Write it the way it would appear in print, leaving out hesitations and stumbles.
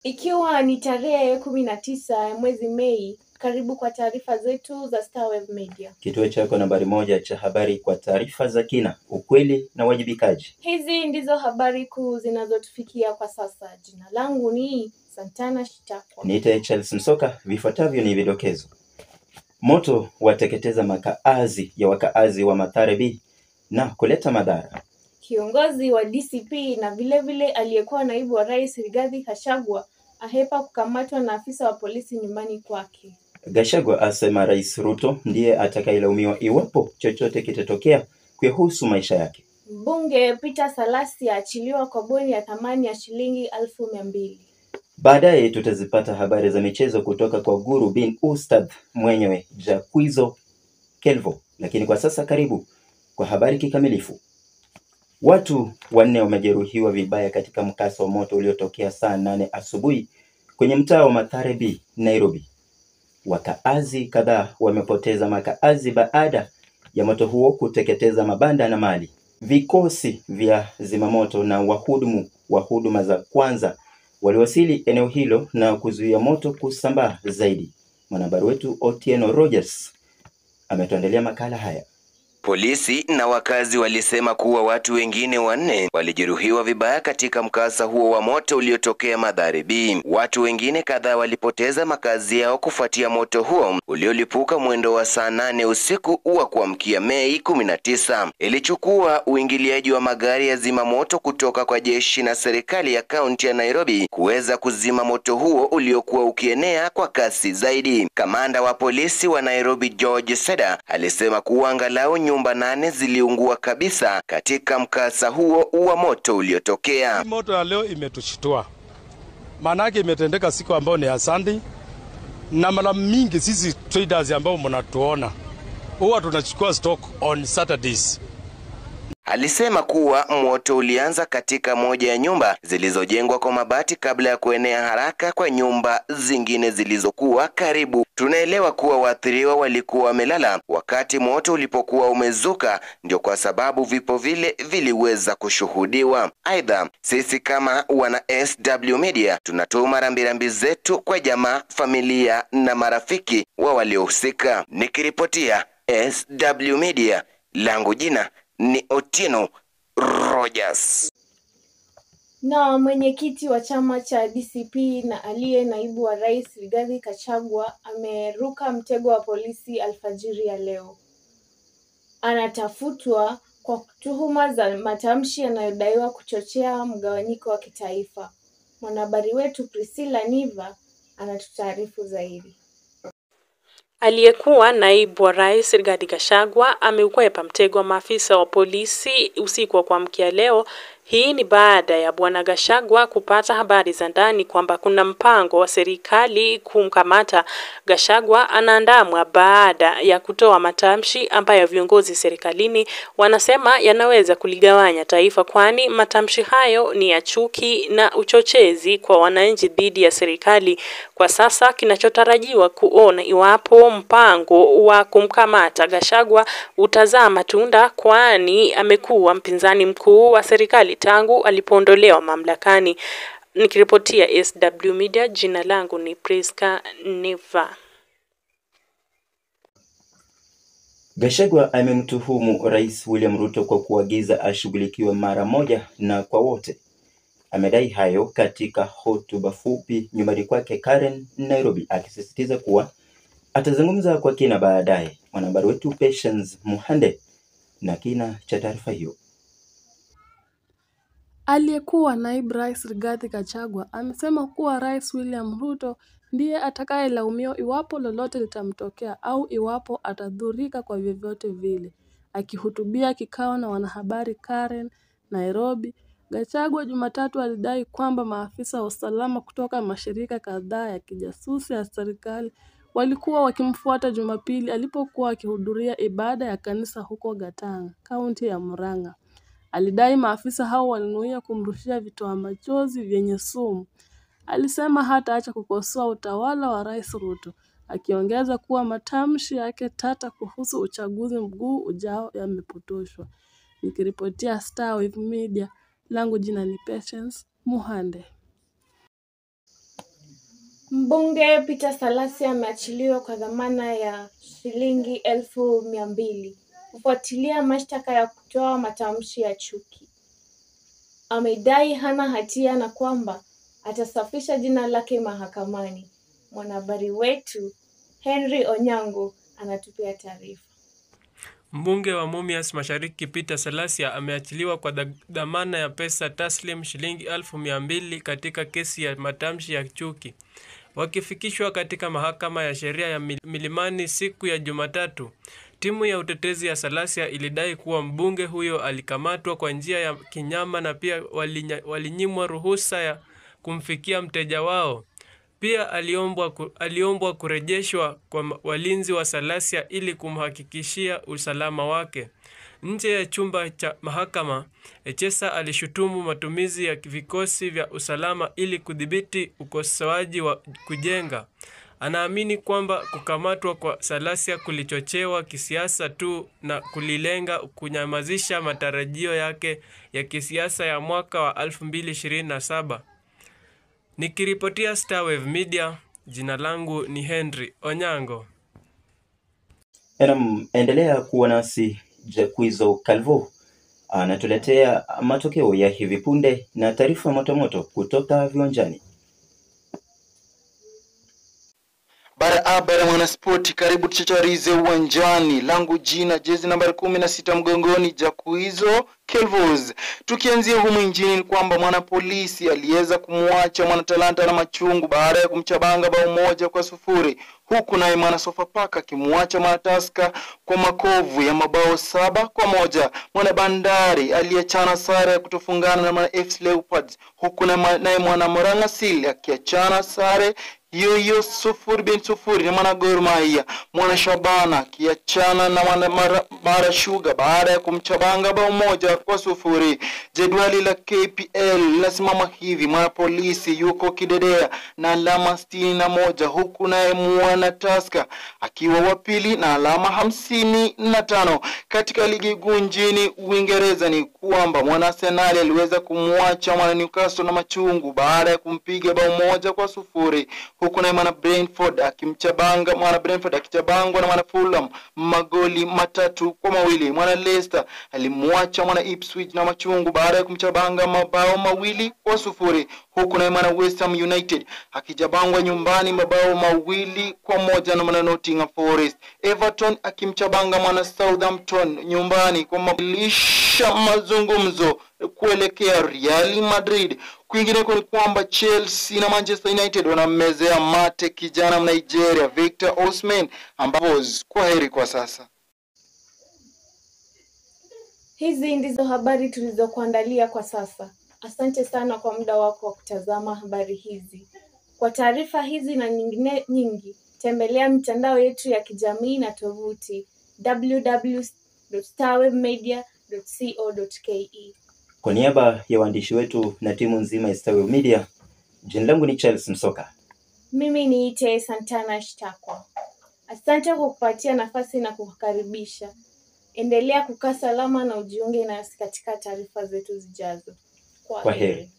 Ikiwa ni tarehe 19 ya mwezi Mei, karibu kwa taarifa zetu za Starwave Media. Kituo chako nambari 1 cha habari kwa taarifa za kina, ukweli na wajibikaji. Hizi ndizo habari kuu zinazotufikia kwa sasa. Jina langu ni Santana Shitakwa. Niite Charles Msoka. Vifuatavyo ni vidokezo. Moto wateketeza makaazi ya wakaazi wa Mathare B na kuleta madhara. Kiongozi wa DCP na vilevile aliyekuwa naibu wa rais Rigathi Gachagua ahepa kukamatwa na afisa wa polisi nyumbani kwake. Gachagua asema Rais Ruto ndiye atakayelaumiwa iwapo chochote kitatokea kuhusu maisha yake. Mbunge Peter Salasya aachiliwa kwa boni ya thamani ya shilingi 200,000. Baadaye tutazipata habari za michezo kutoka kwa Guru bin Ustadh mwenyewe Jakwizo Kelvo. Lakini kwa sasa karibu kwa habari kikamilifu. Watu 4 wamejeruhiwa vibaya katika mkasa wa moto uliotokea saa 8 asubuhi kwenye mtaa wa Mathare B, Nairobi. Wakaazi kadhaa wamepoteza makaazi baada ya moto huo kuteketeza mabanda na mali. Vikosi vya zimamoto na wahudumu wa huduma za kwanza waliwasili eneo hilo na kuzuia moto kusambaa zaidi. Mwanahabari wetu Otieno Rogers ametuandalia makala haya. Polisi na wakazi walisema kuwa watu wengine 4 walijeruhiwa vibaya katika mkasa huo wa moto uliotokea Mathare B. Watu wengine kadhaa walipoteza makazi yao kufuatia moto huo uliolipuka mwendo wa saa 8 usiku wa kuamkia Mei 19. Ilichukua uingiliaji wa magari ya zima moto kutoka kwa jeshi na serikali ya kaunti ya Nairobi kuweza kuzima moto huo uliokuwa ukienea kwa kasi zaidi. Kamanda wa polisi wa Nairobi George Seda alisema kuwa angalau nyumba 8 ziliungua kabisa katika mkasa huo wa moto uliotokea. Moto ya leo imetushitua. Manake imetendeka siku ambayo ni Sunday, na mara mingi sisi traders ambao mnatuona huwa tunachukua stock on Saturdays. Alisema kuwa moto ulianza katika moja ya nyumba zilizojengwa kwa mabati kabla ya kuenea haraka kwa nyumba zingine zilizokuwa karibu. Tunaelewa kuwa waathiriwa walikuwa wamelala wakati moto ulipokuwa umezuka, ndio kwa sababu vipo vile viliweza kushuhudiwa. Aidha, sisi kama wana SW Media tunatuma rambirambi zetu kwa jamaa, familia na marafiki wa waliohusika. Nikiripotia SW Media, langu jina ni Otieno Rogers. Na mwenyekiti wa chama cha DCP na aliye naibu wa rais Rigathi Gachagua ameruka mtego wa polisi alfajiri ya leo. Anatafutwa kwa tuhuma za matamshi yanayodaiwa kuchochea mgawanyiko wa kitaifa. Mwanahabari wetu Priscilla Niva anatutaarifu zaidi. Aliyekuwa naibu wa rais Rigathi Gachagua ameukwepa mtego wa maafisa wa polisi usiku wa kuamkia leo. Hii ni baada ya bwana Gachagua kupata habari za ndani kwamba kuna mpango wa serikali kumkamata. Gachagua anaandamwa baada ya kutoa matamshi ambayo viongozi serikalini wanasema yanaweza kuligawanya taifa, kwani matamshi hayo ni ya chuki na uchochezi kwa wananchi dhidi ya serikali. Kwa sasa kinachotarajiwa kuona iwapo mpango wa kumkamata Gachagua utazaa matunda, kwani amekuwa mpinzani mkuu wa serikali tangu alipoondolewa mamlakani. Nikiripotia SW Media, jina langu ni Priska Neva. Gachagua amemtuhumu Rais William Ruto kwa kuagiza ashughulikiwe mara moja na kwa wote. Amedai hayo katika hotuba fupi nyumbani kwake Karen, Nairobi, akisisitiza kuwa atazungumza kwa kina baadaye. Mwanahabari wetu Patience Muhande na kina cha taarifa hiyo. Aliyekuwa naibu rais Rigathi Gachagua amesema kuwa Rais William Ruto ndiye atakayelaumiwa iwapo lolote litamtokea au iwapo atadhurika kwa vyovyote vile. Akihutubia kikao na wanahabari Karen, Nairobi, Gachagua Jumatatu alidai kwamba maafisa wa usalama kutoka mashirika kadhaa ya kijasusi ya serikali walikuwa wakimfuata Jumapili alipokuwa akihudhuria ibada ya kanisa huko Gatanga, kaunti ya Murang'a. Alidai maafisa hao walinuia kumrushia vitoa machozi vyenye sumu. Alisema hataacha kukosoa utawala wa Rais Ruto, akiongeza kuwa matamshi yake tata kuhusu uchaguzi mkuu ujao yamepotoshwa. Nikiripotia Starwave Media, langu jina ni Patience Muhande. Mbunge Peter Salasya ameachiliwa kwa dhamana ya shilingi 200,000 kufuatilia mashtaka ya kutoa matamshi ya chuki. Amedai hana hatia na kwamba atasafisha jina lake mahakamani. Mwanahabari wetu Henry Onyango anatupea taarifa. Mbunge wa Mumias Mashariki Peter Salasya ameachiliwa kwa dhamana ya pesa taslim shilingi 200,000 katika kesi ya matamshi ya chuki. Wakifikishwa katika mahakama ya sheria ya Milimani siku ya Jumatatu, timu ya utetezi ya Salasya ilidai kuwa mbunge huyo alikamatwa kwa njia ya kinyama na pia walinyimwa ruhusa ya kumfikia mteja wao. Pia aliombwa kurejeshwa kwa walinzi wa Salasya ili kumhakikishia usalama wake. Nje ya chumba cha mahakama, Echesa alishutumu matumizi ya vikosi vya usalama ili kudhibiti ukosoaji wa kujenga. Anaamini kwamba kukamatwa kwa Salasya kulichochewa kisiasa tu na kulilenga kunyamazisha matarajio yake ya kisiasa ya mwaka wa 2027. Nikiripotia Starwave Media, jina langu ni Henry Onyango. Endelea kuwa nasi. Jacquizo Calvo anatuletea matokeo ya hivi punde na taarifa motomoto kutoka viwanjani. Barabara mwanaspoti, karibu tuchacharize uwanjani. Langu jina jezi nambari 16 mgongoni, Jacquizo Calvo. Tukianzia humu nchini ni kwamba mwanapolisi aliweza kumwacha mwanatalanta na machungu baada ya kumchabanga bao 1-0, huku naye mwana Sofapaka kimwacha Mwanataska kwa makovu ya mabao 7-1. Mwana Bandari aliachana sare ya kutofungana na mwana FC Leopards, huku naye mwana Morangasili akiachana sare hiyo 0-0 na mwana Gor Mahia. Mwana Shabana kiachana na mwana Mara Sugar baada ya kumchabanga bao 1-0. Jedwali la KPL linasimama hivi: mwana Polisi yuko kidedea na alama 61, huku naye mwana Taska akiwa wa pili na alama 55. Katika ligi kuu nchini Uingereza ni kwamba mwana Arsenal aliweza kumwacha mwana Newcastle na machungu baada ya kumpiga bao 1-0, huku na mwana Brentford akichabangwa na mwana Fulham magoli 3-2. Mwana Leicester alimwacha mwana Ipswich na machungu baada ya kumchabanga mabao 2-0, huku na mwana West Ham United akijabangwa nyumbani mabao 2-1 na mwana Nottingham Forest. Everton akimchabanga mwana Southampton nyumbani kwa mabilisha mazungumzo kuelekea Real Madrid. Kwingineko ni kwamba Chelsea na Manchester United wanamezea mate kijana Nigeria Victor Osimhen, ambapo kwaheri kwa sasa. Hizi ndizo habari tulizokuandalia kwa sasa. Asante sana kwa muda wako wa kutazama habari hizi. Kwa taarifa hizi na nyingine nyingi, tembelea mitandao yetu ya kijamii na tovuti www.starwavemedia.co.ke. Kwa niaba ya waandishi wetu na timu nzima ya Starwave Media, jina langu ni Charles Msoka. Mimi ni Ite Santana Shtakwa. Asante kwa kupatia nafasi na kukaribisha. Endelea kukaa salama na ujiunge nasi katika taarifa zetu zijazo. Kwaheri.